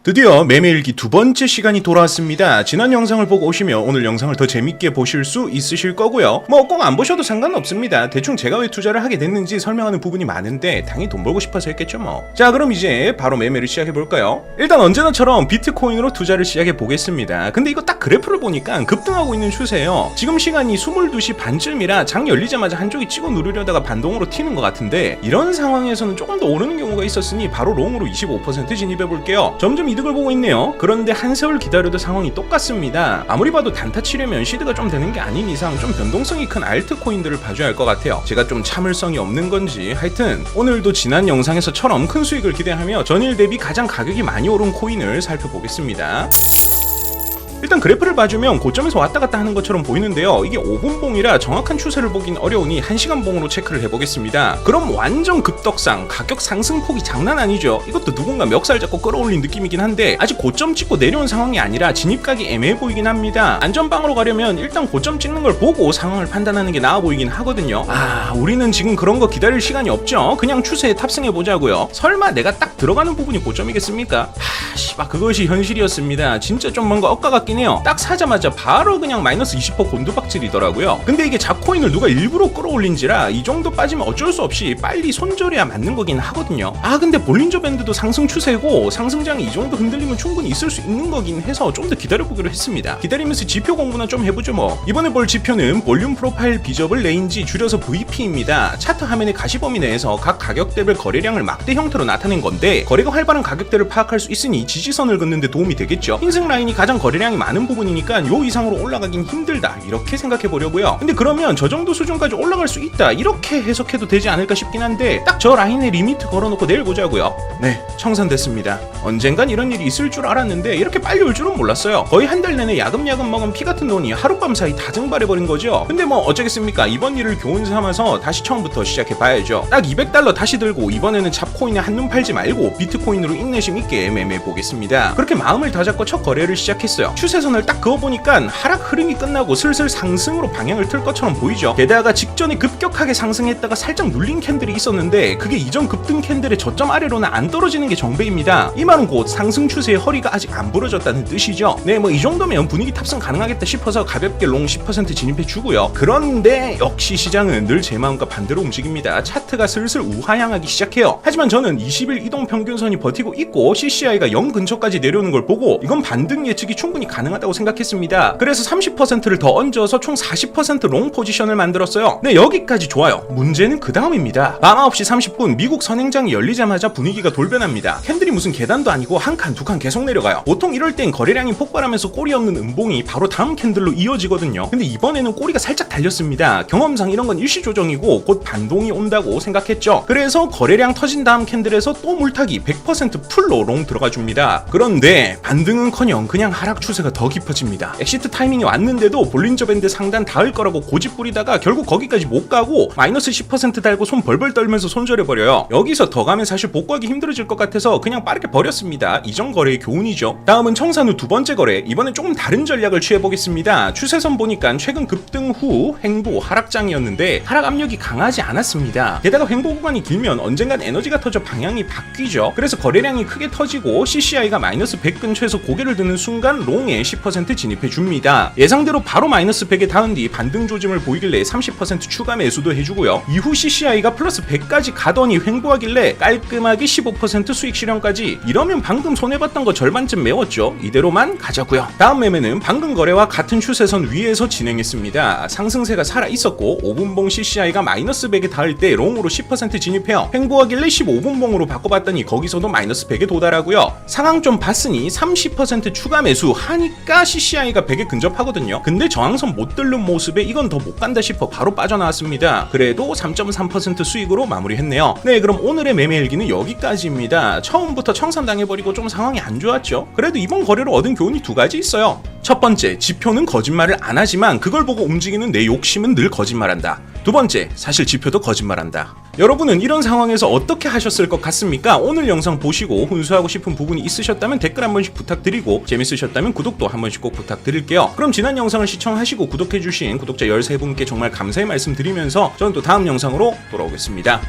드디어 매매일기 두 번째 시간이 돌아왔습니다. 지난 영상을 보고 오시면 오늘 영상을 더 재밌게 보실 수 있으실 거고요. 뭐 꼭 안 보셔도 상관없습니다. 대충 제가 왜 투자를 하게 됐는지 설명하는 부분이 많은데 당연히 돈 벌고 싶어서 했겠죠 뭐. 자, 그럼 이제 바로 매매를 시작해 볼까요? 일단 언제나처럼 비트코인으로 투자를 시작해 보겠습니다. 근데 이거 딱 그래프를 보니까 급등하고 있는 추세예요. 지금 시간이 22시 반쯤이라 장 열리자마자 한쪽이 찍어 누르려다가 반동으로 튀는 것 같은데, 이런 상황에서는 조금 더 오르는 경우가 있었으니 바로 롱으로 25% 진입해 볼게요. 점점 이득을 보고 있네요. 그런데 한세월 기다려도 상황이 똑같습니다. 아무리 봐도 단타 치려면 시드가 좀 되는 게 아닌 이상 좀 변동성이 큰 알트코인들을 봐줘야 할 것 같아요. 제가 좀 참을성이 없는 건지 하여튼 오늘도 지난 영상에서처럼 큰 수익을 기대하며 전일 대비 가장 가격이 많이 오른 코인을 살펴보겠습니다. 일단 그래프를 봐주면 고점에서 왔다 갔다 하는 것처럼 보이는데요. 이게 5분 봉이라 정확한 추세를 보긴 어려우니 1시간 봉으로 체크를 해보겠습니다. 그럼 완전 급덕상, 가격 상승폭이 장난 아니죠. 이것도 누군가 멱살 잡고 끌어올린 느낌이긴 한데 아직 고점 찍고 내려온 상황이 아니라 진입각이 애매해 보이긴 합니다. 안전빵으로 가려면 일단 고점 찍는 걸 보고 상황을 판단하는 게 나아 보이긴 하거든요. 우리는 지금 그런 거 기다릴 시간이 없죠. 그냥 추세에 탑승해 보자고요. 설마 내가 딱 들어가는 부분이 고점이겠습니까? 씨발, 그것이 현실이었습니다. 진짜 좀 뭔가 엇가가 해요. 딱 사자마자 바로 그냥 마이너스 20% 곤두박질이더라고요. 근데 이게 잡코인을 누가 일부러 끌어올린지라 이 정도 빠지면 어쩔 수 없이 빨리 손절해야 맞는 거긴 하거든요. 근데 볼린저 밴드도 상승 추세고 상승장이 이 정도 흔들리면 충분히 있을 수 있는 거긴 해서 좀 더 기다려보기로 했습니다. 기다리면서 지표 공부나 좀 해보죠 뭐. 이번에 볼 지표는 볼륨 프로파일 비저블 레인지, 줄여서 VP입니다. 차트 화면의 가시범위 내에서 각 가격대별 거래량을 막대 형태로 나타낸 건데, 거래가 활발한 가격대를 파악할 수 있으니 지지선을 긋는 데 도움이 되겠죠. 흰색 라인이 가장 거래량이 많은 부분이니까 요 이상으로 올라가긴 힘들다, 이렇게 생각해 보려고요. 근데 그러면 저 정도 수준까지 올라갈 수 있다, 이렇게 해석해도 되지 않을까 싶긴 한데, 딱 저 라인에 리미트 걸어놓고 내일 보자고요. 네, 청산됐습니다. 언젠간 이런 일이 있을 줄 알았는데 이렇게 빨리 올 줄은 몰랐어요. 거의 한 달 내내 야금야금 먹은 피 같은 돈이 하룻밤 사이 다 증발해버린 거죠. 근데 뭐 어쩌겠습니까. 이번 일을 교훈 삼아서 다시 처음부터 시작해 봐야죠. 딱 200달러 다시 들고 이번에는 잡코인에 한눈 팔지 말고 비트코인으로 인내심 있게 매매해 보겠습니다. 그렇게 마음을 다잡고 첫 거래를 시작했어요. 추세선을 딱 그어보니까 하락 흐름이 끝나고 슬슬 상승으로 방향을 틀 것처럼 보이죠. 게다가 직전에 급격하게 상승했다가 살짝 눌린 캔들이 있었는데 그게 이전 급등 캔들의 저점 아래로는 안 떨어지는 게 정배입니다. 이 말은 곧 상승 추세의 허리가 아직 안 부러졌다는 뜻이죠. 네, 뭐 이 정도면 분위기 탑승 가능하겠다 싶어서 가볍게 롱 10% 진입해 주고요. 그런데 역시 시장은 늘 제 마음과 반대로 움직입니다. 차트가 슬슬 우하향하기 시작해요. 하지만 저는 20일 이동 평균선이 버티고 있고 CCI가 0 근처까지 내려오는 걸 보고 이건 반등 예측이 충분히 가능하다고 생각했습니다. 그래서 30%를 더 얹어서 총 40%롱 포지션을 만들었어요. 네, 여기까지 좋아요. 문제는 그 다음입니다. 밤 9시 30분 미국 선행장이 열리자마자 분위기가 돌변합니다. 캔들이 무슨 계단도 아니고 한 칸, 두 칸 계속 내려가요. 보통 이럴 땐 거래량이 폭발하면서 꼬리 없는 음봉이 바로 다음 캔들로 이어지거든요. 근데 이번에는 꼬리가 살짝 달렸습니다. 경험상 이런 건 일시 조정이고 곧 반동이 온다고 생각했죠. 그래서 거래량 터진 다음 캔들에서 또 물타기 100% 풀로 롱 들어가 줍니다. 그런데 반등은커녕 그냥 하락 추세가 더 깊어집니다. 엑시트 타이밍이 왔는데도 볼린저 밴드 상단 닿을 거라고 고집 부리다가 결국 거기까지 못 가고 마이너스 10% 달고 손 벌벌 떨면서 손절해버려요. 여기서 더 가면 사실 복구하기 힘들어질 것 같아서 그냥 빠르게 버렸습니다. 이전 거래의 교훈이죠. 다음은 청산 후 두 번째 거래. 이번엔 조금 다른 전략을 취해보겠습니다. 추세선 보니까 최근 급등 후 횡보 하락장이었는데 하락 압력이 강하지 않았습니다. 게다가 횡보 구간이 길면 언젠간 에너지가 터져 방향이 바뀌죠. 그래서 거래량이 크게 터지고 CCI가 마이너스 100 근처에서 고개를 드는 순간 롱에 10% 진입해줍니다. 예상대로 바로 마이너스 100에 닿은 뒤 반등 조짐을 보이길래 30% 추가 매수도 해주고요. 이후 CCI가 플러스 100까지 가더니 횡보하길래 깔끔하게 15% 수익 실현까지. 이러면 방금 손해봤던 거 절반쯤 메웠죠. 이대로만 가자고요. 다음 매매는 방금 거래와 같은 추세선 위에서 진행했습니다. 상승세가 살아있었고 5분봉 CCI가 마이너스 100에 닿을 때 롱으로 10% 진입해요. 횡보하길래 15분봉으로 바꿔봤더니 거기서도 마이너스 100에 도달하고요. 상황 좀 봤으니 30% 추가 매수 하니까 CCI가 100에 근접하거든요. 근데 저항선 못 뚫는 모습에 이건 더 못 간다 싶어 바로 빠져나왔습니다. 그래도 3.3% 수익으로 마무리했네요. 네, 그럼 오늘의 매매일기는 여기까지입니다. 처음부터 청산당해버리고 좀 상황이 안 좋았죠. 그래도 이번 거래로 얻은 교훈이 두 가지 있어요. 첫 번째, 지표는 거짓말을 안 하지만 그걸 보고 움직이는 내 욕심은 늘 거짓말한다. 두 번째, 사실 지표도 거짓말한다. 여러분은 이런 상황에서 어떻게 하셨을 것 같습니까? 오늘 영상 보시고 훈수하고 싶은 부분이 있으셨다면 댓글 한 번씩 부탁드리고 재밌으셨다면 구독도 한 번씩 꼭 부탁드릴게요. 그럼 지난 영상을 시청하시고 구독해주신 구독자 13분께 정말 감사의 말씀 드리면서 저는 또 다음 영상으로 돌아오겠습니다.